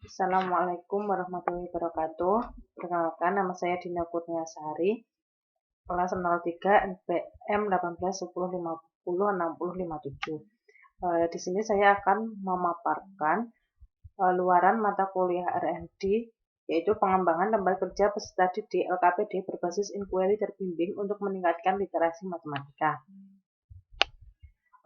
Assalamualaikum warahmatullahi wabarakatuh. Perkenalkan, nama saya Dina Kurniasari, kelas 03 NPM 1810506057. Di sini saya akan memaparkan luaran mata kuliah RND, yaitu pengembangan tempat kerja peserta didik LKPD berbasis inquiry terbimbing untuk meningkatkan literasi matematika.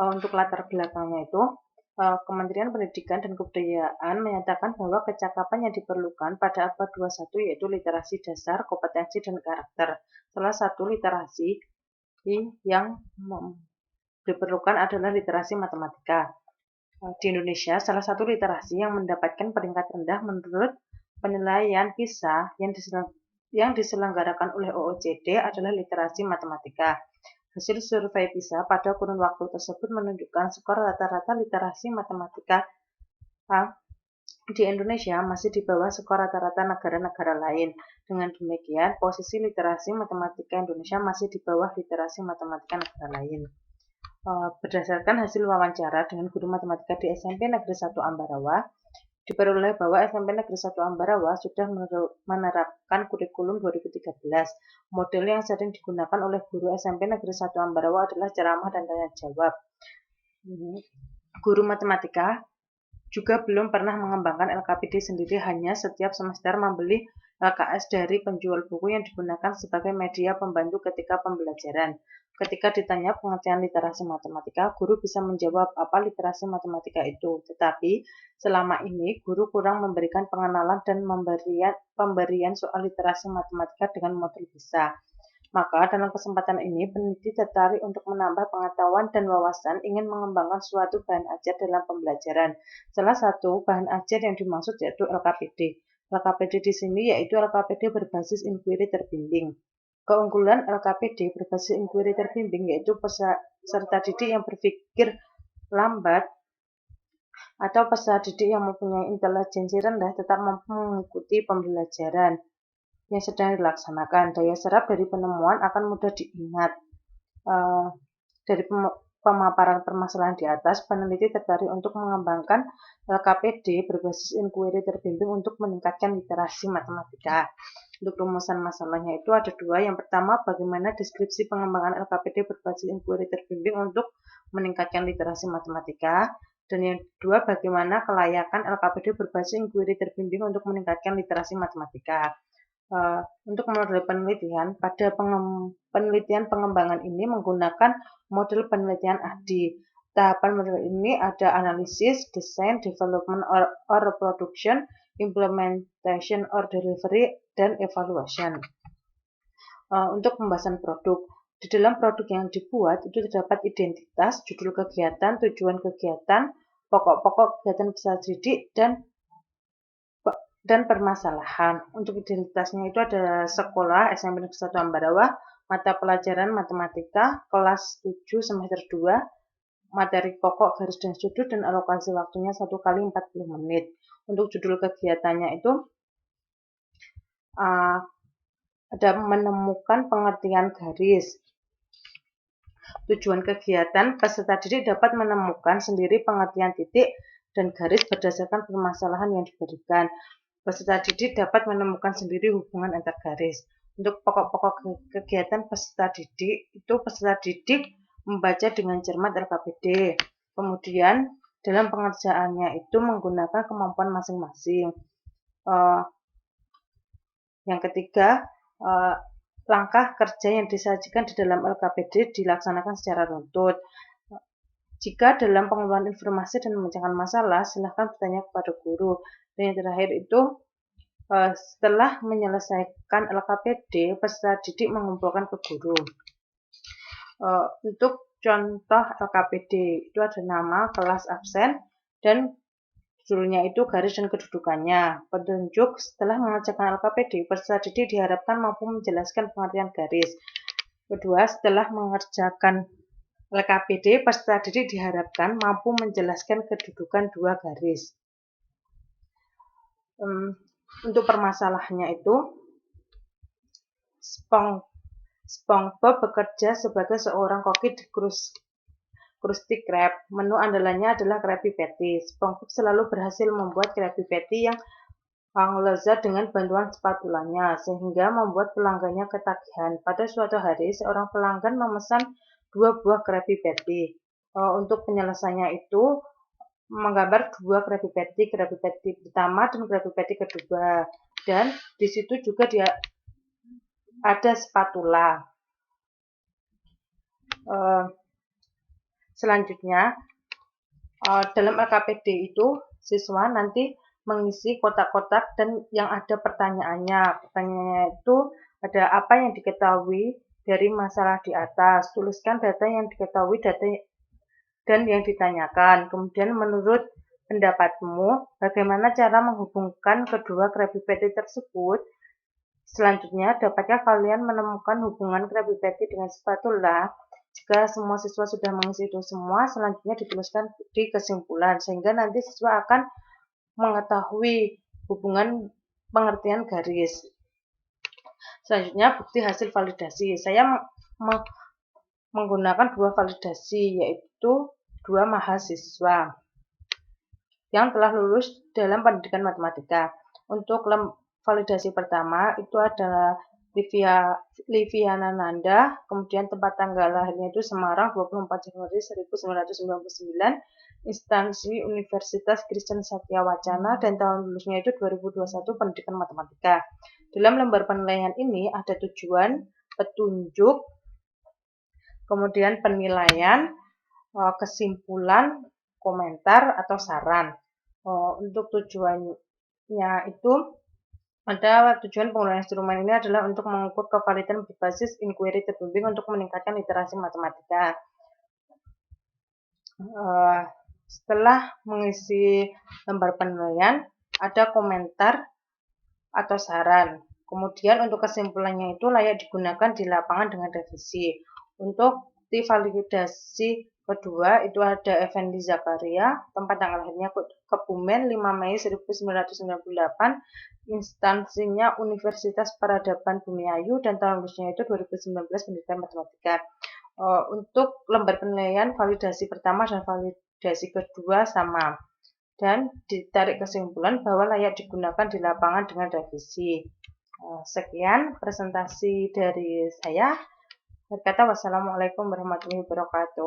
Untuk latar belakangnya itu, Kementerian Pendidikan dan Kebudayaan menyatakan bahwa kecakapan yang diperlukan pada abad 21 yaitu literasi dasar, kompetensi, dan karakter. Salah satu literasi yang diperlukan adalah literasi matematika. Di Indonesia, salah satu literasi yang mendapatkan peringkat rendah menurut penilaian PISA yang diselenggarakan oleh OECD adalah literasi matematika. Hasil survei PISA pada kurun waktu tersebut menunjukkan skor rata-rata literasi matematika di Indonesia masih di bawah skor rata-rata negara-negara lain. Dengan demikian, posisi literasi matematika Indonesia masih di bawah literasi matematika negara lain. Berdasarkan hasil wawancara dengan guru matematika di SMP Negeri 1 Ambarawa, diperoleh bahwa SMP Negeri 1 Ambarawa sudah menerapkan kurikulum 2013. Model yang sering digunakan oleh guru SMP Negeri 1 Ambarawa adalah ceramah dan tanya jawab. Guru matematika juga belum pernah mengembangkan LKPD sendiri, hanya setiap semester membeli LKS dari penjual buku yang digunakan sebagai media pembantu ketika pembelajaran. Ketika ditanya pengertian literasi matematika, guru bisa menjawab apa literasi matematika itu. Tetapi selama ini guru kurang memberikan pengenalan dan pemberian soal literasi matematika dengan model PISA. Maka dalam kesempatan ini peneliti tertarik untuk menambah pengetahuan dan wawasan, ingin mengembangkan suatu bahan ajar dalam pembelajaran. Salah satu bahan ajar yang dimaksud yaitu LKPD. LKPD di sini yaitu LKPD berbasis inquiry terbimbing. Keunggulan LKPD berbasis inquiry terbimbing yaitu peserta didik yang berpikir lambat atau peserta didik yang mempunyai intelijensi rendah tetap mampu mengikuti pembelajaran yang sedang dilaksanakan. Daya serap dari penemuan akan mudah diingat. Dari pemaparan permasalahan di atas, peneliti tertarik untuk mengembangkan LKPD berbasis inquiry terbimbing untuk meningkatkan literasi matematika. Untuk rumusan masalahnya itu ada dua. Yang pertama, bagaimana deskripsi pengembangan LKPD berbasis inquiry terbimbing untuk meningkatkan literasi matematika. Dan yang kedua, bagaimana kelayakan LKPD berbasis inquiry terbimbing untuk meningkatkan literasi matematika. Untuk model penelitian, pada penelitian pengembangan ini menggunakan model penelitian ADDIE. Tahapan model ini ada analisis, design, development or production, implementation or delivery, dan evaluation. Untuk pembahasan produk, di dalam produk yang dibuat itu terdapat identitas, judul kegiatan, tujuan kegiatan, pokok-pokok kegiatan peserta didik, dan permasalahan. Untuk identitasnya itu ada sekolah SMP Negeri 1 Ambarawa, mata pelajaran matematika, kelas 7 semester 2, materi pokok garis dan sudut, dan alokasi waktunya 1 kali 40 menit. Untuk judul kegiatannya itu ada menemukan pengertian garis. Tujuan kegiatan, peserta didik dapat menemukan sendiri pengertian titik dan garis berdasarkan permasalahan yang diberikan. Peserta didik dapat menemukan sendiri hubungan antar garis. Untuk pokok-pokok kegiatan peserta didik, itu peserta didik membaca dengan cermat LKPD. Kemudian dalam pengerjaannya itu menggunakan kemampuan masing-masing. Yang ketiga, langkah kerja yang disajikan di dalam LKPD dilaksanakan secara runtut. Jika dalam pengelolaan informasi dan memecahkan masalah, silakan bertanya kepada guru. Dan yang terakhir itu, setelah menyelesaikan LKPD, peserta didik mengumpulkan ke guru. Untuk contoh LKPD, itu ada nama, kelas, absen, dan judulnya itu garis dan kedudukannya. Petunjuk, setelah mengerjakan LKPD, peserta didik diharapkan mampu menjelaskan pengertian garis. Kedua, setelah mengerjakan LKPD, peserta didik diharapkan mampu menjelaskan kedudukan dua garis. Untuk permasalahannya itu, SpongeBob bekerja sebagai seorang koki di Krusty Krab. Menu andalannya adalah Krabby Patty. SpongeBob selalu berhasil membuat Krabby Patty yang lezat dengan bantuan spatulanya, sehingga membuat pelanggannya ketagihan. Pada suatu hari, seorang pelanggan memesan 2 buah Krabby Patty. Untuk penyelesaiannya itu menggambar 2 Krabby Patty pertama dan Krabby Patty kedua. Dan di situ juga dia ada spatula. Selanjutnya, dalam LKPD itu siswa nanti mengisi kotak-kotak dan yang ada pertanyaannya. Pertanyaannya itu ada apa yang diketahui dari masalah di atas. Tuliskan data yang diketahui dan yang ditanyakan. Kemudian menurut pendapatmu, bagaimana cara menghubungkan kedua Krabby Patty tersebut? Selanjutnya, dapatkah kalian menemukan hubungan Krabby Patty dengan spatula? Jika semua siswa sudah mengisi itu semua, selanjutnya dituliskan di kesimpulan, sehingga nanti siswa akan mengetahui hubungan pengertian garis. Selanjutnya, bukti hasil validasi. Saya menggunakan 2 validasi, yaitu 2 mahasiswa yang telah lulus dalam pendidikan matematika. Untuk validasi pertama itu adalah Liviana Nanda, kemudian tempat tanggal lahirnya itu Semarang 24 Januari 1999, instansi Universitas Kristen Satya Wacana, dan tahun lulusnya itu 2021 pendidikan matematika. Dalam lembar penilaian ini ada tujuan, petunjuk, kemudian penilaian, kesimpulan, komentar atau saran. Untuk tujuannya itu ada tujuan penggunaan instrumen ini adalah untuk mengukur kevalidan berbasis inquiry terbimbing untuk meningkatkan literasi matematika. Setelah mengisi lembar penilaian, ada komentar atau saran. Kemudian untuk kesimpulannya itu layak digunakan di lapangan dengan revisi. Untuk di validasi kedua itu ada Effendi Zakaria, tempat tanggal lahirnya Kebumen 5 Mei 1998, instansinya Universitas Peradaban Bumiayu, dan tahun lulusnya itu 2019 pendidikan matematika. Untuk lembar penilaian validasi pertama dan validasi kedua sama, dan ditarik kesimpulan bahwa layak digunakan di lapangan dengan revisi. Sekian presentasi dari saya. Berkata wassalamualaikum warahmatullahi wabarakatuh.